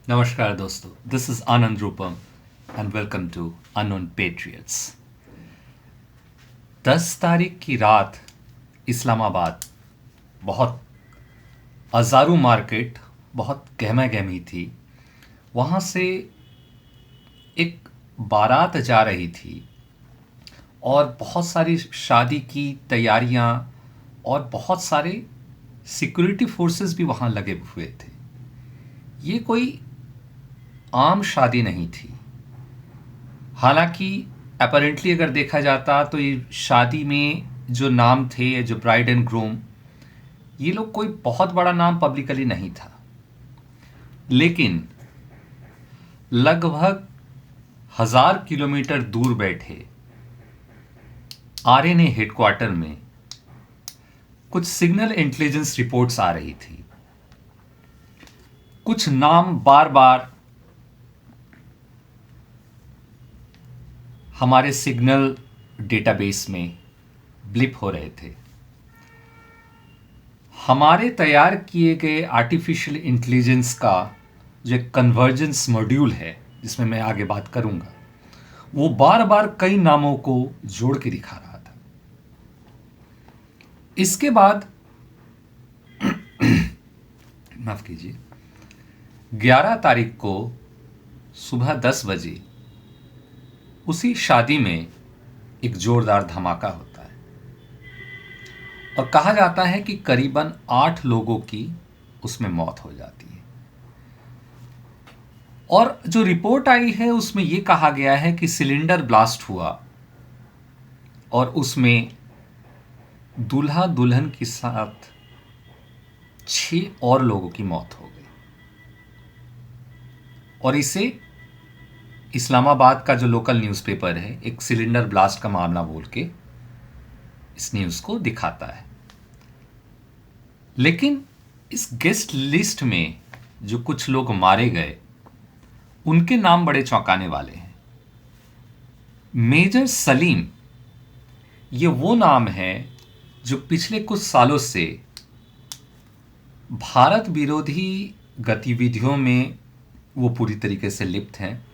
नमस्कार दोस्तों, this is Anand Rupam and welcome to unknown patriots. 10 तारीख की रात इस्लामाबाद बहुत अजारू मार्केट, बहुत गहमा गहमी थी। वहाँ से एक बारात जा रही थी और बहुत सारी शादी की तैयारियाँ और बहुत सारे सिक्योरिटी फोर्सेस भी वहाँ लगे हुए थे। ये कोई आम शादी नहीं थी। हालांकि अपेरेंटली अगर देखा जाता तो ये शादी में जो नाम थे, जो ब्राइड एंड ग्रूम, ये लोग कोई बहुत बड़ा नाम पब्लिकली नहीं था। लेकिन लगभग 1000 किलोमीटर दूर बैठे आरएनए हेडक्वार्टर में कुछ सिग्नल इंटेलिजेंस रिपोर्ट्स आ रही थी। कुछ नाम बार बार हमारे सिग्नल डेटाबेस में ब्लिप हो रहे थे। हमारे तैयार किए गए आर्टिफिशियल इंटेलिजेंस का जो एक कन्वर्जेंस मॉड्यूल है, जिसमें मैं आगे बात करूंगा, वो बार बार कई नामों को जोड़ के दिखा रहा था। इसके बाद माफ कीजिए, 11 तारीख को सुबह 10 बजे उसी शादी में एक जोरदार धमाका होता है और कहा जाता है कि करीबन 8 लोगों की उसमें मौत हो जाती है। और जो रिपोर्ट आई है उसमें यह कहा गया है कि सिलेंडर ब्लास्ट हुआ और उसमें दूल्हा दुल्हन के साथ 6 और लोगों की मौत हो गई। और इसे इस्लामाबाद का जो लोकल न्यूज़पेपर है एक सिलेंडर ब्लास्ट का मामला बोल के इस न्यूज़ को दिखाता है। लेकिन इस गेस्ट लिस्ट में जो कुछ लोग मारे गए, उनके नाम बड़े चौंकाने वाले हैं। मेजर सलीम, ये वो नाम है जो पिछले कुछ सालों से भारत विरोधी गतिविधियों में वो पूरी तरीके से लिप्त हैं।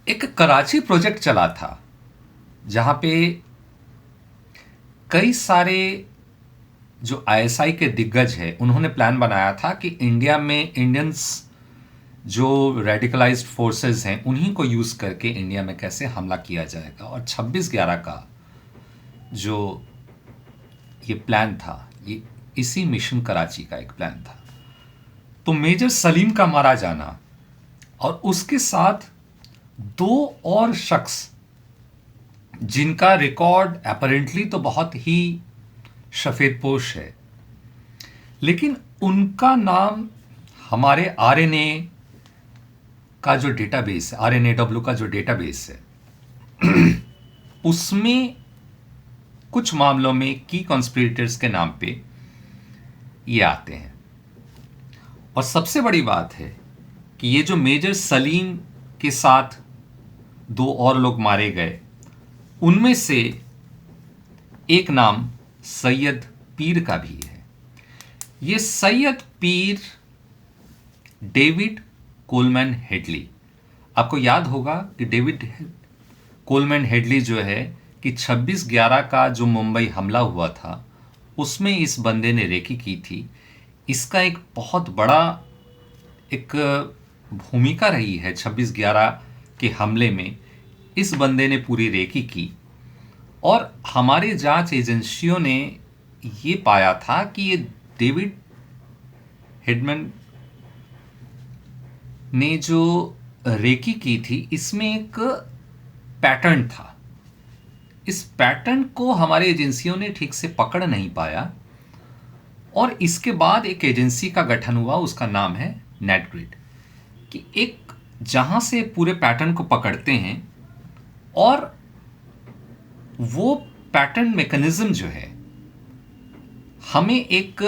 एक कराची प्रोजेक्ट चला था जहां पे कई सारे जो आईएसआई के दिग्गज है, उन्होंने प्लान बनाया था कि इंडिया में इंडियंस जो रेडिकलाइज्ड फोर्सेस हैं उन्हीं को यूज़ करके इंडिया में कैसे हमला किया जाएगा। और 26/11 का जो ये प्लान था, ये इसी मिशन कराची का एक प्लान था। तो मेजर सलीम का मारा जाना और उसके साथ 2 और शख्स जिनका रिकॉर्ड अपेरेंटली तो बहुत ही सफेदपोश है, लेकिन उनका नाम हमारे आरएनए का जो डेटाबेस है, आरएनएडब्ल्यू का जो डेटाबेस है, उसमें कुछ मामलों में की कॉन्स्पिरेटर्स के नाम पे ये आते हैं। और सबसे बड़ी बात है कि ये जो मेजर सलीम के साथ 2 और लोग मारे गए, उनमें से एक नाम सैयद पीर का भी है। ये सैयद पीर डेविड कोलमैन हेडली, आपको याद होगा कि डेविड कोलमैन हेडली जो है कि 26/11 का जो मुंबई हमला हुआ था उसमें इस बंदे ने रेकी की थी। इसका एक बहुत बड़ा एक भूमिका रही है 26/11 के हमले में। इस बंदे ने पूरी रेकी की और हमारे जांच एजेंसियों ने ये पाया था कि ये डेविड हेडमैन ने जो रेकी की थी, इसमें एक पैटर्न था। इस पैटर्न को हमारे एजेंसियों ने ठीक से पकड़ नहीं पाया और इसके बाद एक एजेंसी का गठन हुआ, उसका नाम है नेटग्रिड, कि एक जहां से पूरे पैटर्न को पकड़ते हैं और वो पैटर्न मैकेनिज्म जो है हमें एक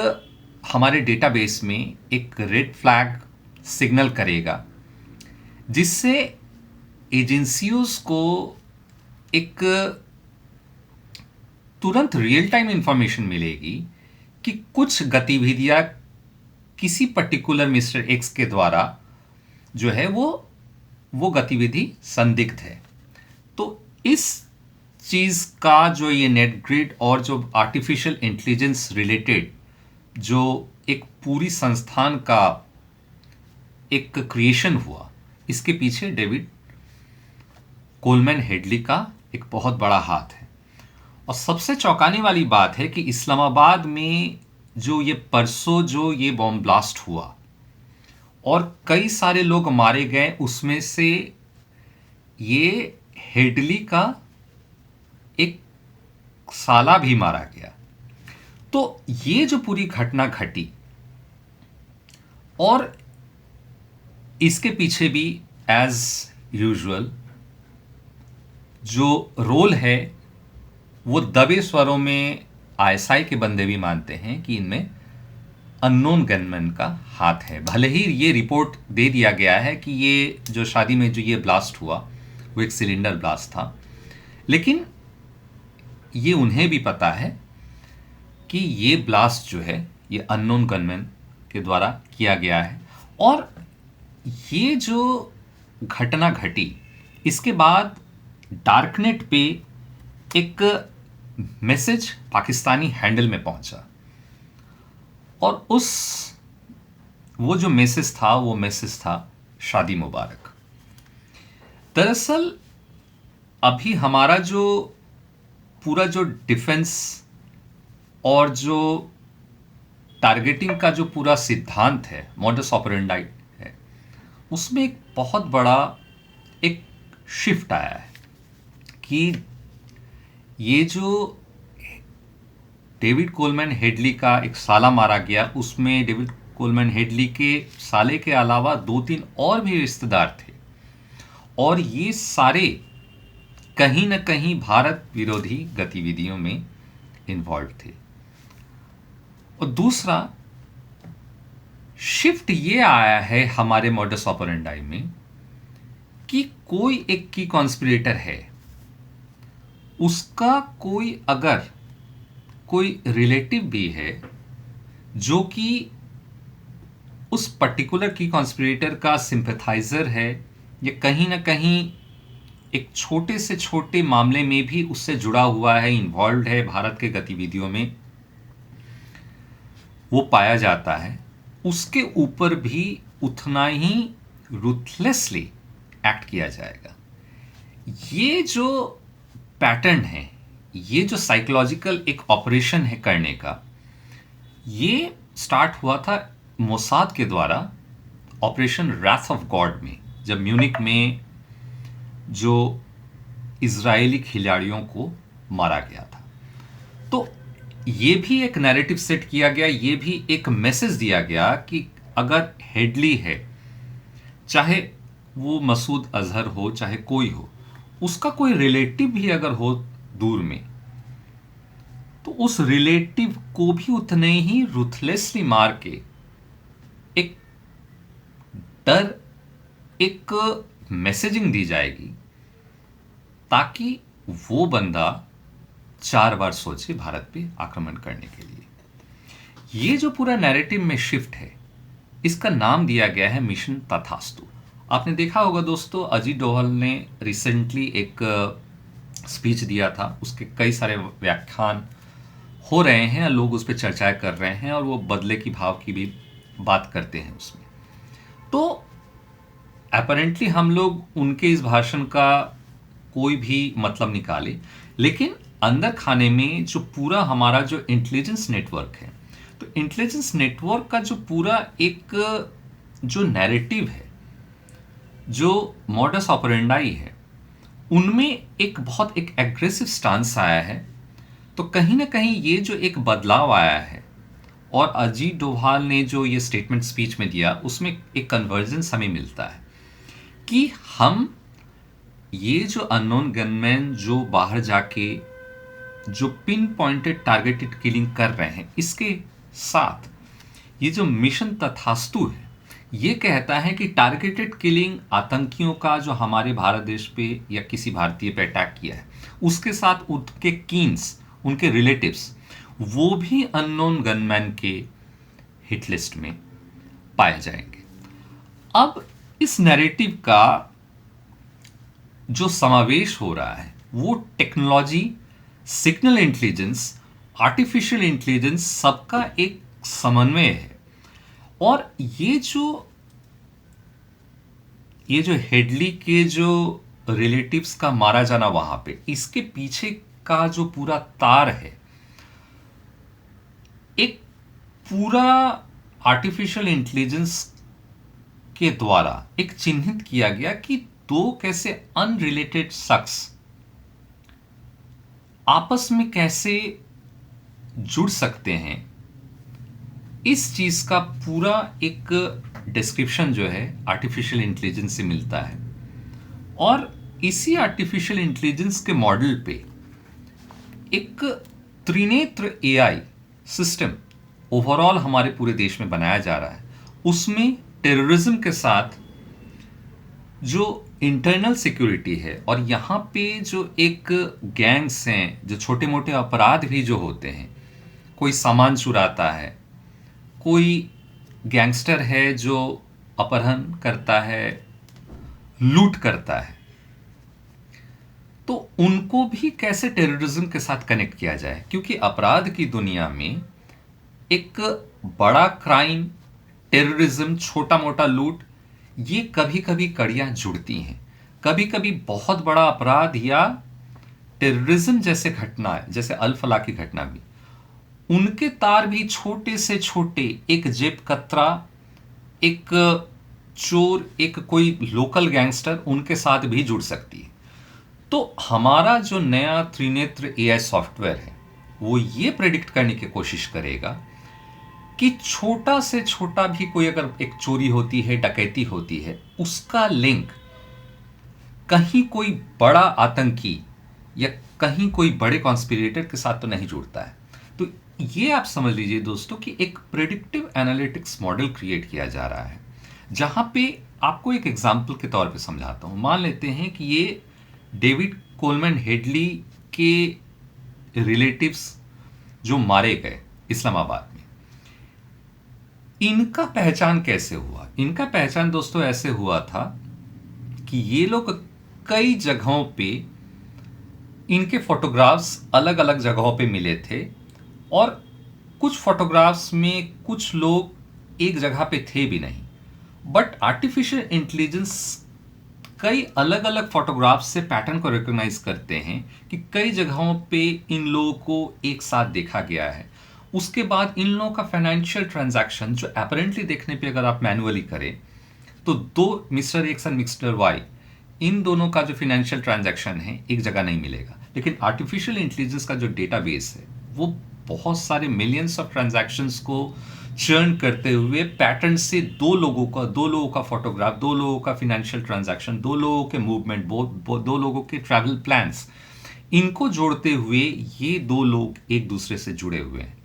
हमारे डेटाबेस में एक रेड फ्लैग सिग्नल करेगा, जिससे एजेंसियों को एक तुरंत रियल टाइम इंफॉर्मेशन मिलेगी कि कुछ गतिविधियां किसी पर्टिकुलर मिस्टर एक्स के द्वारा जो है वो गतिविधि संदिग्ध है। तो इस चीज़ का जो ये नेट ग्रिड और जो आर्टिफिशियल इंटेलिजेंस रिलेटेड जो एक पूरी संस्थान का एक क्रिएशन हुआ, इसके पीछे डेविड कोलमैन हेडली का एक बहुत बड़ा हाथ है। और सबसे चौंकाने वाली बात है कि इस्लामाबाद में जो ये परसों जो ये बॉम्ब ब्लास्ट हुआ और कई सारे लोग मारे गए, उसमें से ये हेडली का एक साला भी मारा गया। तो ये जो पूरी घटना घटी और इसके पीछे भी एज यूजुअल जो रोल है वो दबे स्वरों में आईएसआई के बंदे भी मानते हैं कि इनमें अननोन गनमैन का हाथ है। भले ही ये रिपोर्ट दे दिया गया है कि ये जो शादी में जो ये ब्लास्ट हुआ वो एक सिलेंडर ब्लास्ट था, लेकिन ये उन्हें भी पता है कि ये ब्लास्ट जो है ये अननोन गनमैन के द्वारा किया गया है। और ये जो घटना घटी, इसके बाद डार्कनेट पे एक मैसेज पाकिस्तानी हैंडल में पहुंचा और वो जो मैसेज था वो मैसेज था शादी मुबारक। दरअसल अभी हमारा जो पूरा जो डिफेंस और जो टारगेटिंग का जो पूरा सिद्धांत है, मॉडस ऑपरेंडाई है, उसमें एक बहुत बड़ा एक शिफ्ट आया है कि ये जो डेविड कोलमैन हेडली का एक साला मारा गया, उसमें डेविड कोलमैन हेडली के साले के अलावा 2-3 और भी रिश्तेदार थे और ये सारे कहीं न कहीं भारत विरोधी गतिविधियों में इन्वॉल्व थे। और दूसरा शिफ्ट ये आया है हमारे मॉडस ऑपरेंडाई में कि कोई एक की कॉन्स्पिरेटर है, उसका कोई अगर कोई रिलेटिव भी है जो कि उस पर्टिकुलर की कॉन्स्पिरेटर का सिंपैथाइजर है या कहीं ना कहीं एक छोटे से छोटे मामले में भी उससे जुड़ा हुआ है, इन्वॉल्व है भारत के गतिविधियों में, वो पाया जाता है, उसके ऊपर भी उतना ही रूथलेसली एक्ट किया जाएगा। ये जो पैटर्न है, ये जो साइकोलॉजिकल एक ऑपरेशन है करने का, ये स्टार्ट हुआ था मोसाद के द्वारा ऑपरेशन रैथ ऑफ गॉड में, जब म्यूनिक में जो इजरायली खिलाड़ियों को मारा गया था। तो ये भी एक नैरेटिव सेट किया गया, ये भी एक मैसेज दिया गया कि अगर हेडली है, चाहे वो मसूद अजहर हो चाहे कोई हो, उसका कोई रिलेटिव भी अगर हो दूर में, तो उस रिलेटिव को भी उतने ही रूथलेसली मार के एक डर, एक मैसेजिंग दी जाएगी ताकि वो बंदा 4 बार सोचे भारत पे आक्रमण करने के लिए। ये जो पूरा नैरेटिव में शिफ्ट है, इसका नाम दिया गया है मिशन तथास्तु। आपने देखा होगा दोस्तों, अजीत डोभाल ने रिसेंटली एक स्पीच दिया था, उसके कई सारे व्याख्यान हो रहे हैं, लोग उस पर चर्चाएं कर रहे हैं और वो बदले की भाव की भी बात करते हैं उसमें। तो अपैरेंटली हम लोग उनके इस भाषण का कोई भी मतलब निकाले, लेकिन अंदर खाने में जो पूरा हमारा जो इंटेलिजेंस नेटवर्क है, तो इंटेलिजेंस नेटवर्क का जो पूरा एक जो नैरेटिव है, जो मॉडस ऑपरेंडाई है, उनमें एक बहुत एक एग्रेसिव स्टांस आया है। तो कहीं ना कहीं ये जो एक बदलाव आया है और अजीत डोभाल ने जो ये स्टेटमेंट स्पीच में दिया, उसमें एक कन्वर्जेंस हमें मिलता है कि हम ये जो अननोन गनमैन जो बाहर जाके जो पिन पॉइंटेड टारगेटेड किलिंग कर रहे हैं, इसके साथ ये जो मिशन तथास्तु है, ये कहता है कि टारगेटेड किलिंग आतंकियों का जो हमारे भारत देश पे या किसी भारतीय पे अटैक किया है, उसके साथ उनके कीन्स, उनके रिलेटिव्स, वो भी अननोन गनमैन के हिट लिस्ट में पाए जाएंगे। अब इस नैरेटिव का जो समावेश हो रहा है वो technology, signal intelligence, artificial intelligence सबका एक समन्वय है। और ये जो हेडली के जो रिलेटिव्स का मारा जाना वहां पे, इसके पीछे का जो पूरा तार है, एक पूरा आर्टिफिशियल इंटेलिजेंस के द्वारा एक चिन्हित किया गया कि दो कैसे अनरिलेटेड शख्स आपस में कैसे जुड़ सकते हैं। इस चीज का पूरा एक डिस्क्रिप्शन जो है आर्टिफिशियल इंटेलिजेंस से मिलता है। और इसी आर्टिफिशियल इंटेलिजेंस के मॉडल पे एक त्रिनेत्र एआई सिस्टम ओवरऑल हमारे पूरे देश में बनाया जा रहा है। उसमें टेररिज्म के साथ जो इंटरनल सिक्योरिटी है, और यहाँ पे जो एक गैंग्स हैं, जो छोटे मोटे अपराध भी जो होते हैं, कोई सामान चुराता है, कोई गैंगस्टर है जो अपहरण करता है, लूट करता है, तो उनको भी कैसे टेररिज्म के साथ कनेक्ट किया जाए। क्योंकि अपराध की दुनिया में एक बड़ा क्राइम, टेररिज्म, छोटा मोटा लूट, ये कभी कभी कड़ियां जुड़ती हैं। कभी कभी बहुत बड़ा अपराध या टेररिज्म जैसे घटना, जैसे अल फला की घटना भी, उनके तार भी छोटे से छोटे, एक जेब कतरा, एक चोर, एक कोई लोकल गैंगस्टर, उनके साथ भी जुड़ सकती है। तो हमारा जो नया त्रिनेत्र एआई सॉफ्टवेयर है वो ये प्रेडिक्ट करने की कोशिश करेगा कि छोटा से छोटा भी कोई अगर एक चोरी होती है, डकैती होती है, उसका लिंक कहीं कोई बड़ा आतंकी या कहीं कोई बड़े कॉन्स्पिरेटर के साथ तो नहीं जुड़ता है। तो ये आप समझ लीजिए दोस्तों कि एक प्रेडिक्टिव एनालिटिक्स मॉडल क्रिएट किया जा रहा है, जहां पे आपको एक एग्जांपल के तौर पे समझाता हूं। मान लेते हैं कि ये डेविड कोलमैन हेडली के रिलेटिव्स जो मारे गए इस्लामाबाद में, इनका पहचान कैसे हुआ? इनका पहचान दोस्तों ऐसे हुआ था कि ये लोग कई जगहों पे, इनके फोटोग्राफ्स अलग अलग जगहों पे मिले थे, और कुछ फोटोग्राफ्स में कुछ लोग एक जगह पे थे भी नहीं। बट आर्टिफिशियल इंटेलिजेंस कई अलग अलग फोटोग्राफ्स से पैटर्न को रिकॉग्नाइज करते हैं कि कई जगहों पे इन लोगों को एक साथ देखा गया है। उसके बाद इन लोगों का फाइनेंशियल ट्रांजैक्शन जो अपरेंटली देखने पे अगर आप मैनुअली करें तो दो mister X and mister Y, इन दोनों का जो फाइनेंशियल ट्रांजैक्शन है एक जगह नहीं मिलेगा। लेकिन आर्टिफिशियल इंटेलिजेंस का जो डेटाबेस है वो बहुत सारे मिलियंस ऑफ ट्रांजैक्शंस को चर्न करते हुए पैटर्न से दो लोगों का फोटोग्राफ, दो लोगों का फाइनेंशियल ट्रांजैक्शन, दो लोगों के मूवमेंट, दो लोगों के ट्रैवल प्लान्स, इनको जोड़ते हुए ये दो लोग एक दूसरे से जुड़े हुए हैं,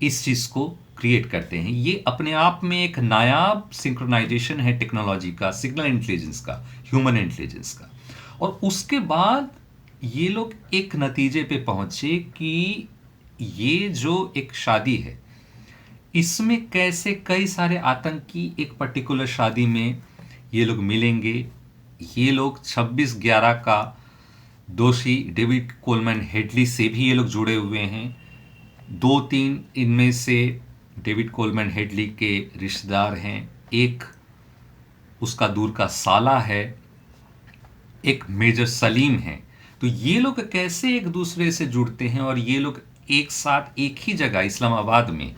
इस चीज को क्रिएट करते हैं। ये अपने आप में एक नायाब सिंक्रोनाइजेशन है टेक्नोलॉजी का, सिग्नल इंटेलिजेंस का, ह्यूमन इंटेलिजेंस का। और उसके बाद ये लोग एक नतीजे पे पहुंचे कि ये जो एक शादी है, इसमें कैसे कई सारे आतंकी एक पर्टिकुलर शादी में ये लोग मिलेंगे। ये लोग 26/11 का दोषी डेविड कोलमैन हेडली से भी ये लोग जुड़े हुए हैं। 2-3 इनमें से डेविड कोलमैन हेडली के रिश्तेदार हैं, एक उसका दूर का साला है, एक मेजर सलीम है। तो ये लोग कैसे एक दूसरे से जुड़ते हैं और ये लोग एक साथ एक ही जगह इस्लामाबाद में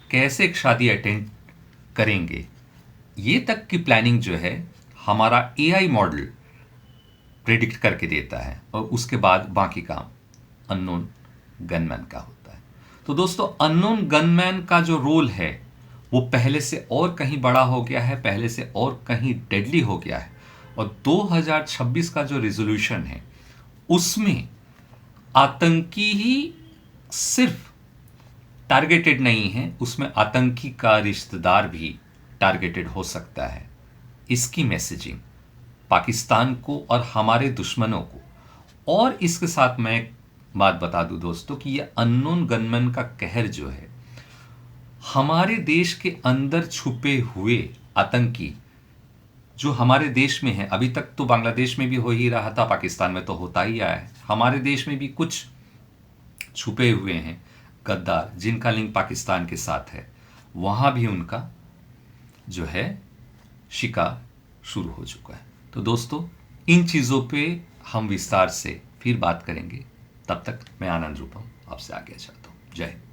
कैसे एक शादी अटेंड करेंगे, ये तक की प्लानिंग जो है हमारा एआई मॉडल प्रेडिक्ट करके देता है। और उसके बाद बाकी काम अननोन गनमैन का होता है। तो दोस्तों, अननोन गनमैन का जो रोल है वो पहले से और कहीं बड़ा हो गया है, पहले से और कहीं डेडली हो गया है। और 2026 का जो रिजोल्यूशन है उसमें आतंकी ही सिर्फ टारगेटेड नहीं है, उसमें आतंकी का रिश्तेदार भी टारगेटेड हो सकता है। इसकी मैसेजिंग पाकिस्तान को और हमारे दुश्मनों को। और इसके साथ मैं एक बात बता दूं दोस्तों कि ये अननोन गनमैन का कहर जो है हमारे देश के अंदर छुपे हुए आतंकी जो हमारे देश में है, अभी तक तो बांग्लादेश में भी हो ही रहा था, पाकिस्तान में तो होता ही आया है, हमारे देश में भी कुछ छुपे हुए हैं गद्दार जिनका लिंक पाकिस्तान के साथ है, वहां भी उनका जो है शिकार शुरू हो चुका है। तो दोस्तों, इन चीज़ों पे हम विस्तार से फिर बात करेंगे। तब तक मैं आनंद रूपम आपसे आज्ञा चाहता हूँ। जय हिंद।